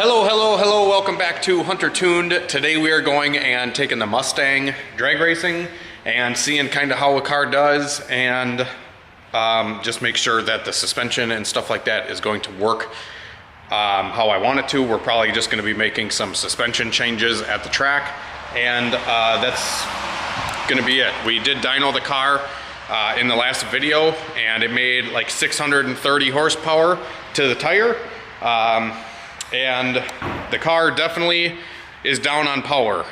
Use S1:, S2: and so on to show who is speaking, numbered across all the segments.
S1: Hello, welcome back to Hunter Tuned. Today we are going and taking the Mustang drag racing and seeing kind of how a car does, and just make sure that the suspension and stuff like that is going to work how I want it to. We're probably just going to be making some suspension changes at the track, and that's going to be it. We did dyno the car in the last video, and it made like 630 horsepower to the tire. And the car definitely is down on power.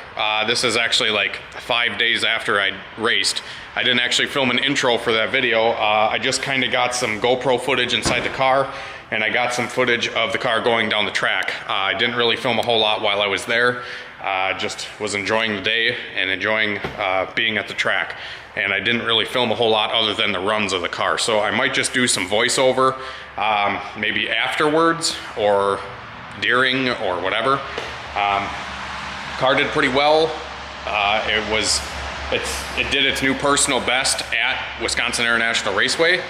S1: This is actually like 5 days after I raced. I didn't actually film an intro for that video. I just kind of got some GoPro footage inside the car, and I got some footage of the car going down the track. I didn't really film a whole lot while I was there. Just was enjoying the day and enjoying being at the track. And I didn't really film a whole lot other than the runs of the car. So I might just do some voiceover, maybe afterwards or during or whatever. Car did pretty well. It did its new personal best at Wisconsin International Raceway.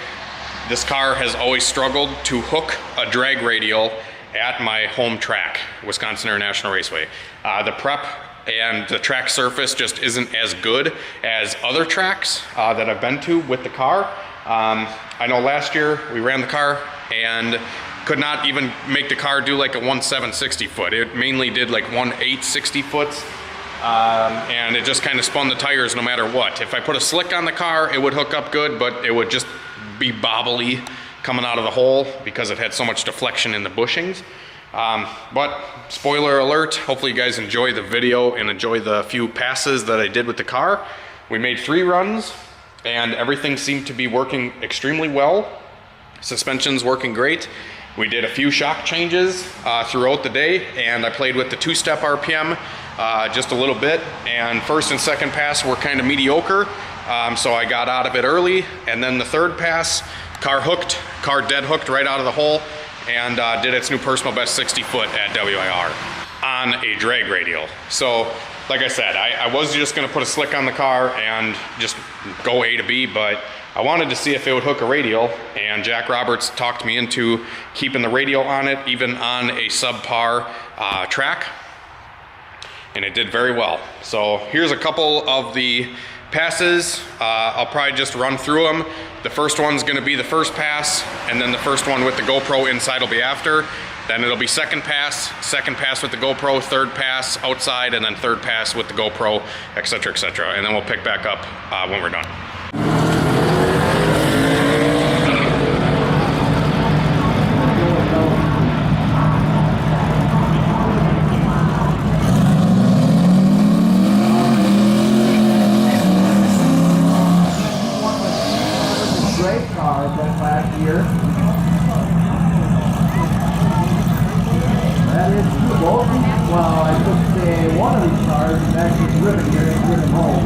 S1: This car has always struggled to hook a drag radial at my home track, Wisconsin International Raceway. The prep and the track surface just isn't as good as other tracks that I've been to with the car. I know last year we ran the car and could not even make the car do like a 1.760 foot. It mainly did like 1.860 foots, and it just kind of spun the tires no matter what. If I put a slick on the car, it would hook up good, but it would just be bobbly coming out of the hole because it had so much deflection in the bushings. But spoiler alert, hopefully you guys enjoy the video and enjoy the few passes that I did with the car. We made 3 runs and everything seemed to be working extremely well. Suspension's working great. We did a few shock changes throughout the day, and I played with the 2-step RPM just a little bit, and first and second pass were kind of mediocre, so I got out of it early, and then the third pass, car dead hooked right out of the hole, and did its new personal best 60 foot at WIR on a drag radial. So like I said, I was just gonna put a slick on the car and just go A to B, but I wanted to see if it would hook a radial, and Jack Roberts talked me into keeping the radial on it, even on a subpar track, and it did very well. So here's a couple of the passes. I'll probably just run through them. The first one's gonna be the first pass, and then the first one with the GoPro inside will be after. Then it'll be second pass with the GoPro, third pass outside, and then third pass with the GoPro, etc., etc. And then we'll pick back up when we're done.
S2: Last year. That is both. Well, I should say one of these cars is actually driven here and driven home.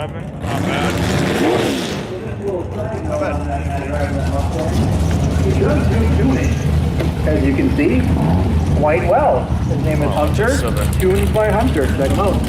S3: 7. Not bad.
S2: Not bad. He does do tuning, as you can see, quite well. His name is Hunter.
S3: 7.
S2: Tuned by Hunter. Check him out.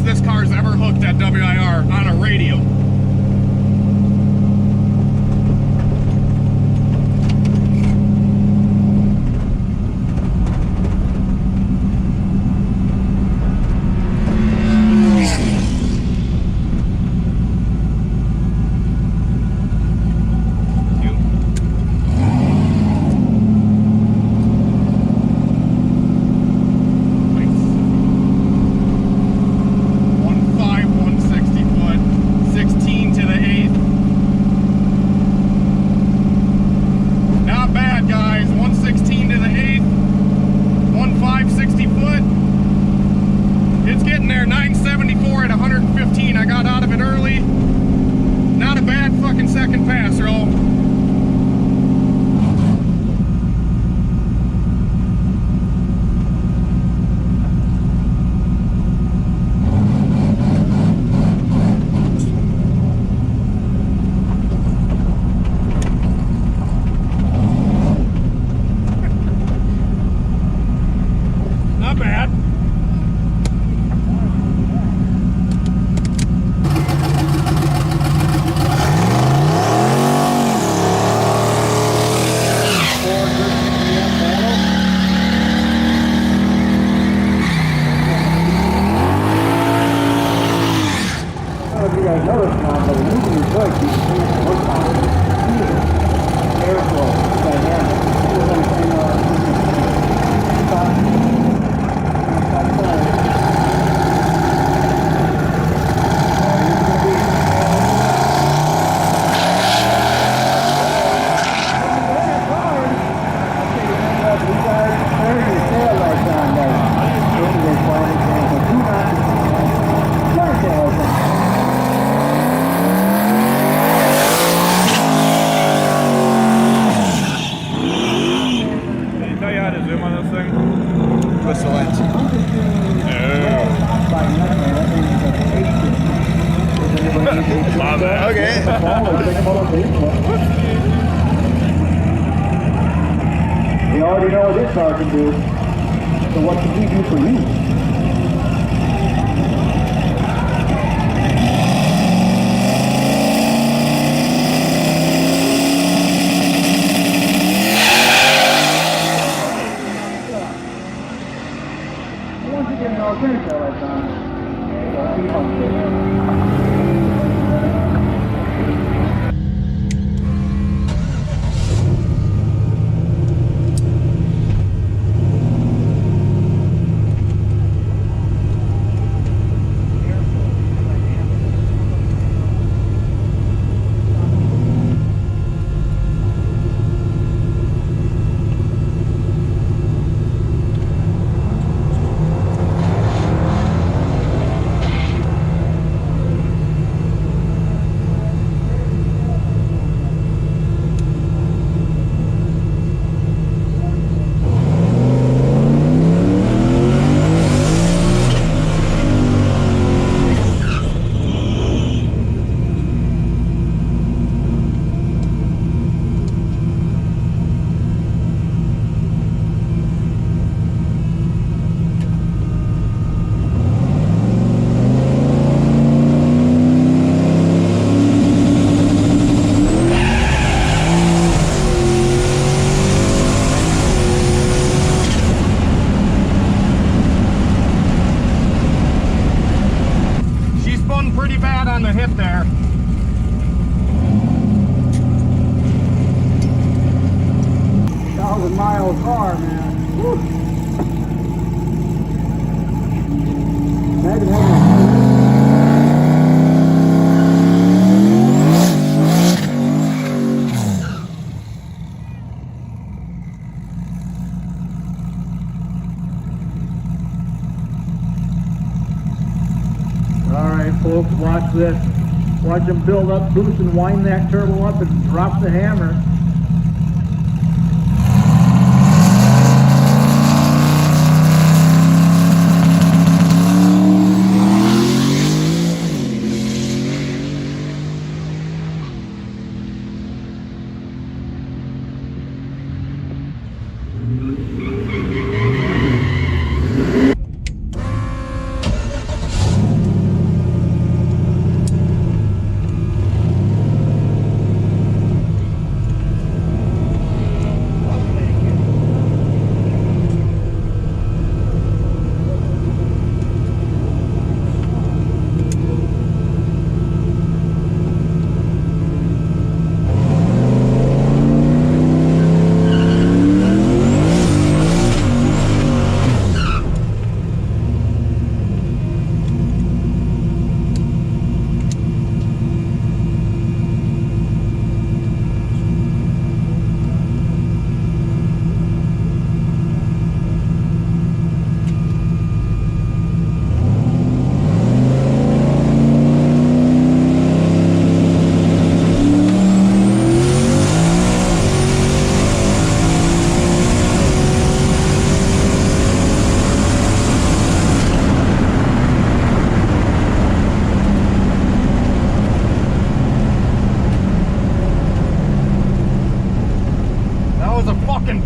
S1: This car's ever hooked at WIR on a radio.
S2: You already know what this car can do, so what can we do for you? Once you get an alternative like that, keep on 1,000-mile car, man. Woo. Imagine having Alright folks, watch this. Watch them build up, boost and wind that turbo up and drop the hammer.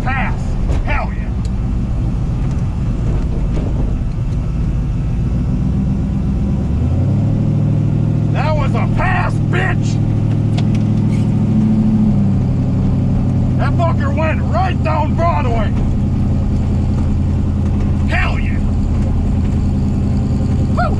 S2: Pass. Hell yeah. That was a pass, bitch. That fucker went right down Broadway. Hell yeah. Woo.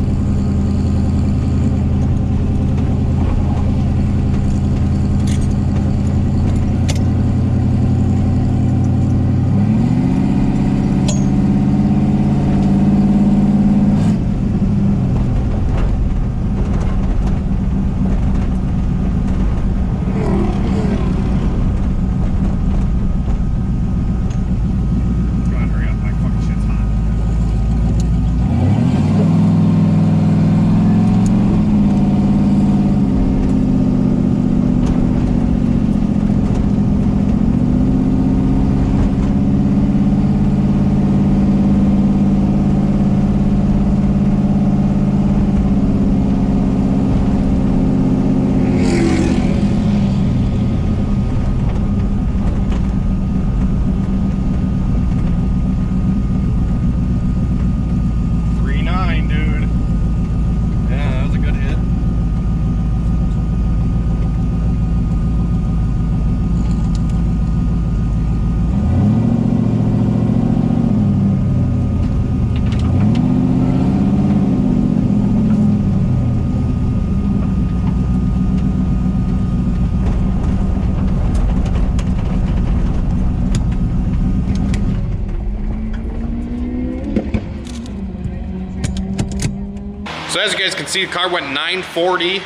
S1: So as you guys can see, the car went 940,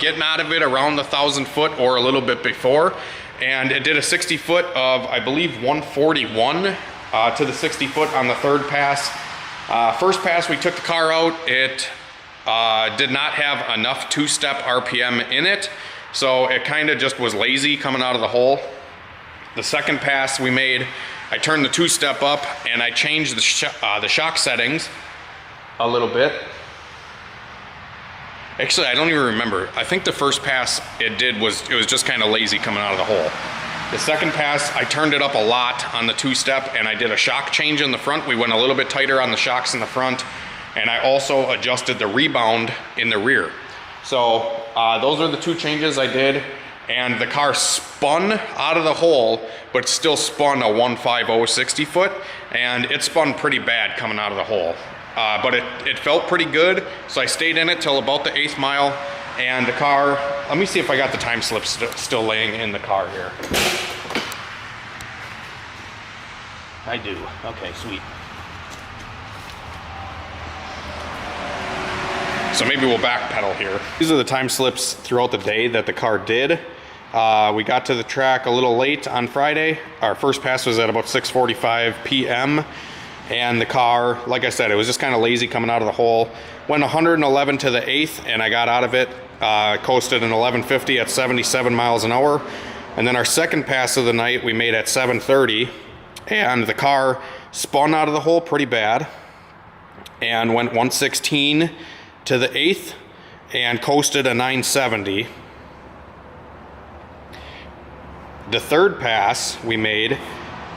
S1: getting out of it around the 1,000 foot or a little bit before. And it did a 60 foot of, I believe, 141 to the 60 foot on the third pass. First pass, we took the car out. It did not have enough two-step RPM in it. So it kind of just was lazy coming out of the hole. The second pass we made, I turned the two-step up and I changed the shock settings a little bit. Actually, I don't even remember. I think the first pass it was just kind of lazy coming out of the hole. The second pass, I turned it up a lot on the two-step and I did a shock change in the front. We went a little bit tighter on the shocks in the front, and I also adjusted the rebound in the rear. So those are the two changes I did, and the car spun out of the hole, but still spun a 150 60 foot, and it spun pretty bad coming out of the hole. But it felt pretty good, so I stayed in it till about the 8th mile, and the car, let me see if I got the time slip still laying in the car here.
S3: I do. Okay, sweet.
S1: So maybe we'll backpedal here. These are the time slips throughout the day that the car did. We got to the track a little late on Friday. Our first pass was at about 6:45 p.m. And the car, like I said, it was just kind of lazy coming out of the hole. Went 111 to the 8th, and I got out of it. Coasted an 1150 at 77 miles an hour. And then our second pass of the night we made at 7:30, and the car spun out of the hole pretty bad and went 116 to the 8th and coasted a 970. The third pass we made,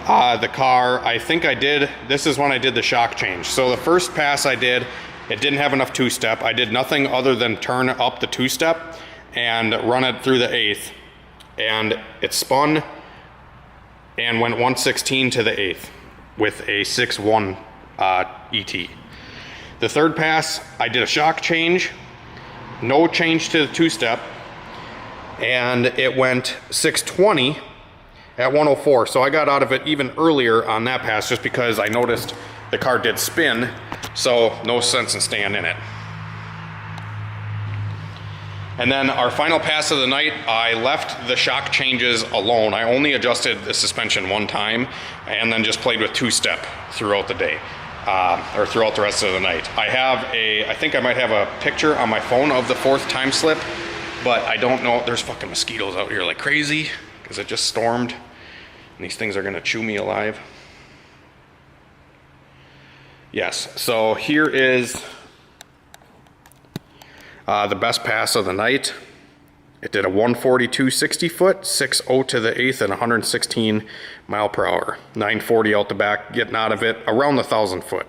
S1: the car, I think I did, this is when I did the shock change. So the first pass I did, it didn't have enough two-step. I did nothing other than turn up the two-step and run it through the 8th. And it spun and went 116 to the 8th with a 6.1 ET. The third pass, I did a shock change, no change to the two-step, and it went 620 at 104. So I got out of it even earlier on that pass just because I noticed the car did spin, so no sense in staying in it. And then our final pass of the night, I left the shock changes alone. I only adjusted the suspension one time and then just played with two-step throughout the day, or throughout the rest of the night. I think I might have a picture on my phone of the fourth time slip, but I don't know. There's fucking mosquitoes out here like crazy because it just stormed and these things are gonna chew me alive. Yes, so here is the best pass of the night. It did a 142 60 foot, 6.0 to the 8th, and 116 mile per hour. 940 out the back, getting out of it around the 1,000 foot.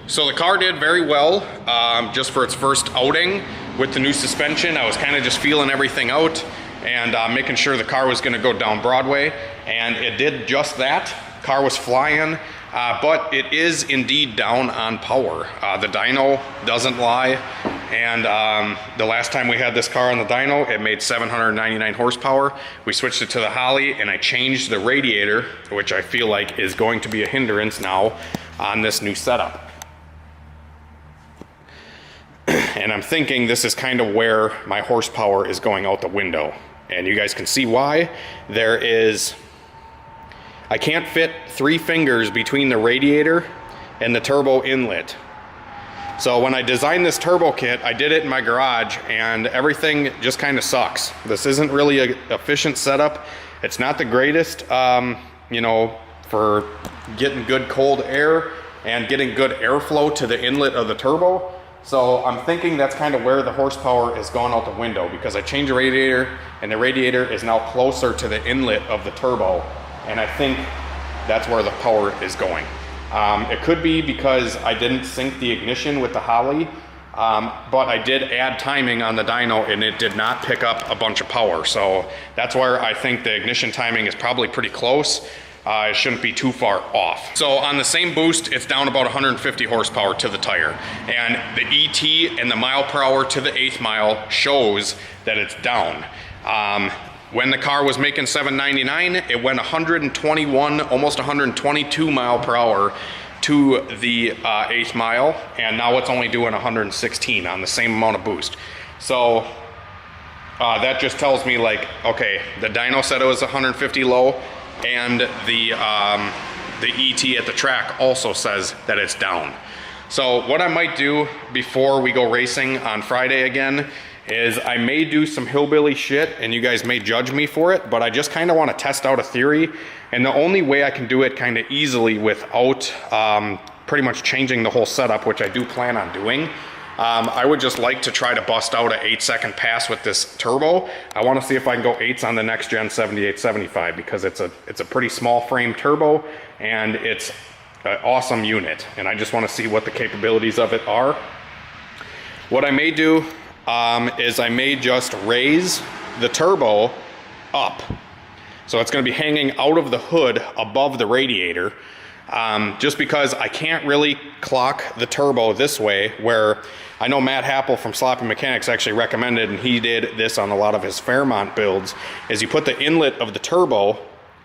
S1: So the car did very well, just for its first outing with the new suspension. I was kind of just feeling everything out and making sure the car was gonna go down Broadway, and it did just that. Car was flying, but it is indeed down on power. The dyno doesn't lie, and the last time we had this car on the dyno, it made 799 horsepower. We switched it to the Holley, and I changed the radiator, which I feel like is going to be a hindrance now on this new setup. And I'm thinking this is kind of where my horsepower is going out the window. And you guys can see why. I can't fit 3 fingers between the radiator and the turbo inlet. So when I designed this turbo kit, I did it in my garage and everything just kind of sucks. This isn't really an efficient setup. It's not the greatest, you know, for getting good cold air and getting good airflow to the inlet of the turbo. So I'm thinking that's kind of where the horsepower is gone out the window, because I changed the radiator and the radiator is now closer to the inlet of the turbo. And I think that's where the power is going. It could be because I didn't sync the ignition with the Holley, but I did add timing on the dyno and it did not pick up a bunch of power. So that's where I think the ignition timing is probably pretty close. It shouldn't be too far off. So on the same boost, it's down about 150 horsepower to the tire. And the ET and the mile per hour to the 8th mile shows that it's down. When the car was making 799, it went 121, almost 122 mile per hour to the 8th mile, and now it's only doing 116 on the same amount of boost. So that just tells me, like, okay, the dyno said it was 150 low, and the ET at the track also says that it's down. So what I might do before we go racing on Friday again is I may do some hillbilly shit, and you guys may judge me for it, but I just kind of want to test out a theory, and the only way I can do it kind of easily without pretty much changing the whole setup, which I do plan on doing, I would just like to try to bust out an 8-second pass with this turbo. I want to see if I can go 8s on the next gen 7875, because it's a pretty small frame turbo, and it's an awesome unit, and I just want to see what the capabilities of it are. What I may do is I may just raise the turbo up. So it's going to be hanging out of the hood above the radiator. just because I can't really clock the turbo this way, where I know Matt Happel from Sloppy Mechanics actually recommended, and he did this on a lot of his Fairmont builds, is you put the inlet of the turbo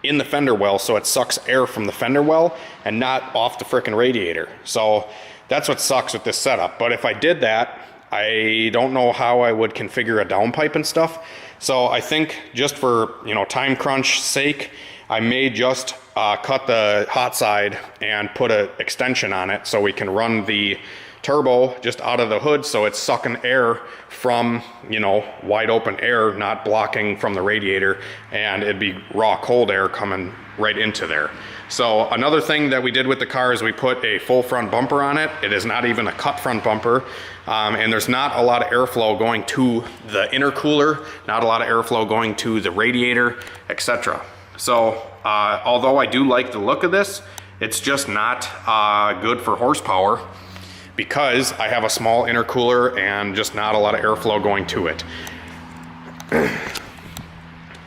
S1: in the fender well so it sucks air from the fender well and not off the frickin' radiator. So that's what sucks with this setup. But if I did that, I don't know how I would configure a downpipe and stuff. So I think just for, you know, time crunch sake, I may just cut the hot side and put an extension on it so we can run the turbo just out of the hood so it's sucking air from, you know, wide open air, not blocking from the radiator, and it'd be raw cold air coming right into there. So another thing that we did with the car is we put a full front bumper on it. It is not even a cut front bumper, and there's not a lot of airflow going to the intercooler, not a lot of airflow going to the radiator, etc. So although I do like the look of this, it's just not good for horsepower, because I have a small intercooler and just not a lot of airflow going to it.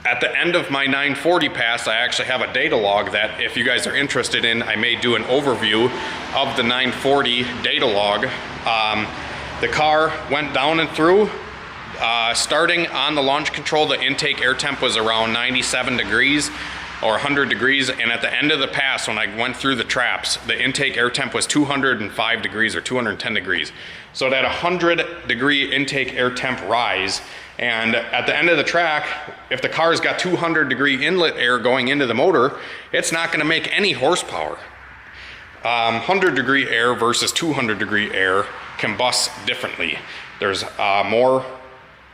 S1: At the end of my 940 pass, I actually have a data log that, if you guys are interested in, I may do an overview of the 940 data log. The car went down and through. Starting on the launch control, the intake air temp was around 97 degrees or 100 degrees, and at the end of the pass, when I went through the traps, the intake air temp was 205 degrees or 210 degrees. So at 100 degree intake air temp rise, and at the end of the track, if the car's got 200 degree inlet air going into the motor, it's not gonna make any horsepower. 100 degree air versus 200 degree air combust differently. There's more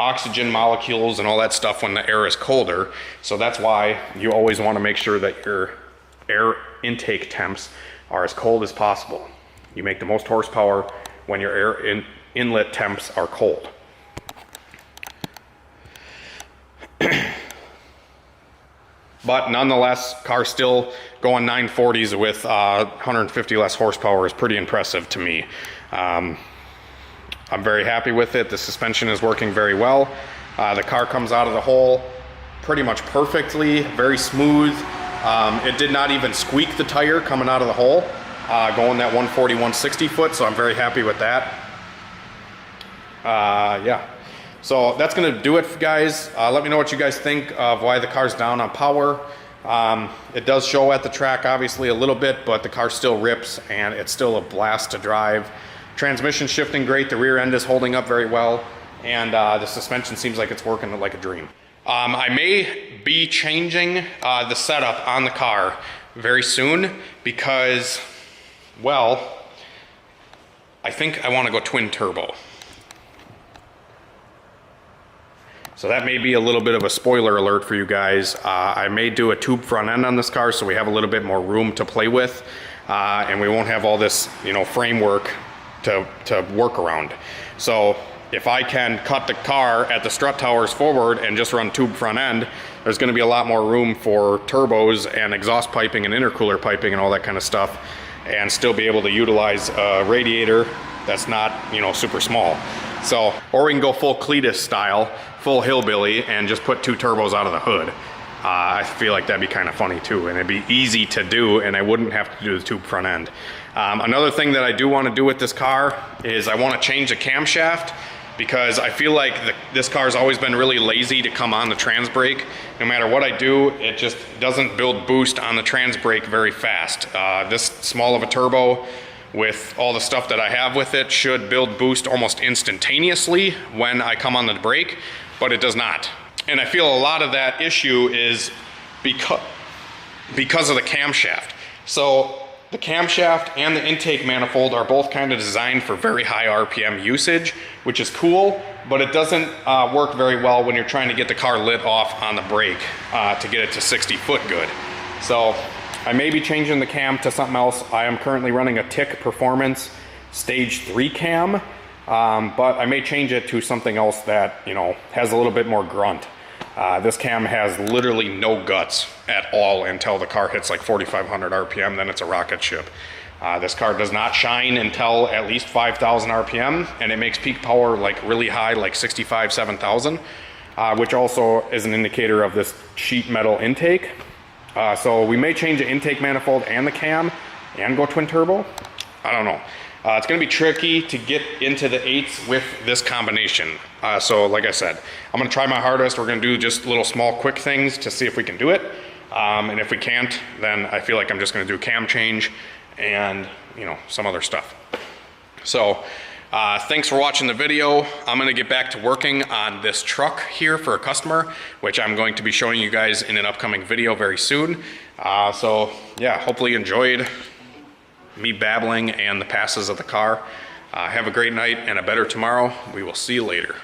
S1: oxygen molecules and all that stuff when the air is colder. So that's why you always want to make sure that your air intake temps are as cold as possible. You make the most horsepower when your air inlet temps are cold. But nonetheless, car still going 940s with 150 less horsepower is pretty impressive to me. I'm very happy with it. The suspension is working very well. The car comes out of the hole pretty much perfectly, very smooth. It did not even squeak the tire coming out of the hole, going that 140, 160 foot, so I'm very happy with that. Yeah, so that's gonna do it, guys. Let me know what you guys think of why the car's down on power. It does show at the track, obviously, a little bit, but the car still rips, and it's still a blast to drive. Transmission shifting great, the rear end is holding up very well, and the suspension seems like it's working like a dream. I may be changing the setup on the car very soon because, well, I think I want to go twin turbo. So that may be a little bit of a spoiler alert for you guys. I may do a tube front end on this car so we have a little bit more room to play with, and we won't have all this, you know, framework to work around. So if I can cut the car at the strut towers forward and just run tube front end, there's going to be a lot more room for turbos and exhaust piping and intercooler piping and all that kind of stuff, and still be able to utilize a radiator that's not, you know, super small. So, or we can go full Cletus style, full hillbilly, and just put two turbos out of the hood. I feel like that'd be kind of funny too, and it'd be easy to do, and I wouldn't have to do the tube front end. Another thing that I do want to do with this car is I want to change the camshaft, because I feel like this car's always been really lazy to come on the trans brake. No matter what I do, it just doesn't build boost on the trans brake very fast. This small of a turbo with all the stuff that I have with it should build boost almost instantaneously when I come on the brake, but it does not. And I feel a lot of that issue is because of the camshaft. So the camshaft and the intake manifold are both kind of designed for very high RPM usage, which is cool, but it doesn't work very well when you're trying to get the car lit off on the brake to get it to 60 foot good. So I may be changing the cam to something else. I am currently running a TIC Performance Stage 3 cam, but I may change it to something else that, you know, has a little bit more grunt. This cam has literally no guts at all until the car hits like 4,500 RPM, then it's a rocket ship. This car does not shine until at least 5,000 RPM, and it makes peak power like really high, like 65, 7,000, which also is an indicator of this sheet metal intake. So we may change the intake manifold and the cam, and go twin turbo. I don't know. It's gonna be tricky to get into the 8s with this combination. So like I said, I'm gonna try my hardest. We're gonna do just little small quick things to see if we can do it. And if we can't, then I feel like I'm just gonna do cam change and some other stuff. So thanks for watching the video. I'm gonna get back to working on this truck here for a customer, which I'm going to be showing you guys in an upcoming video very soon. So yeah, hopefully you enjoyed me babbling and the passes of the car. Have a great night and a better tomorrow. We will see you later.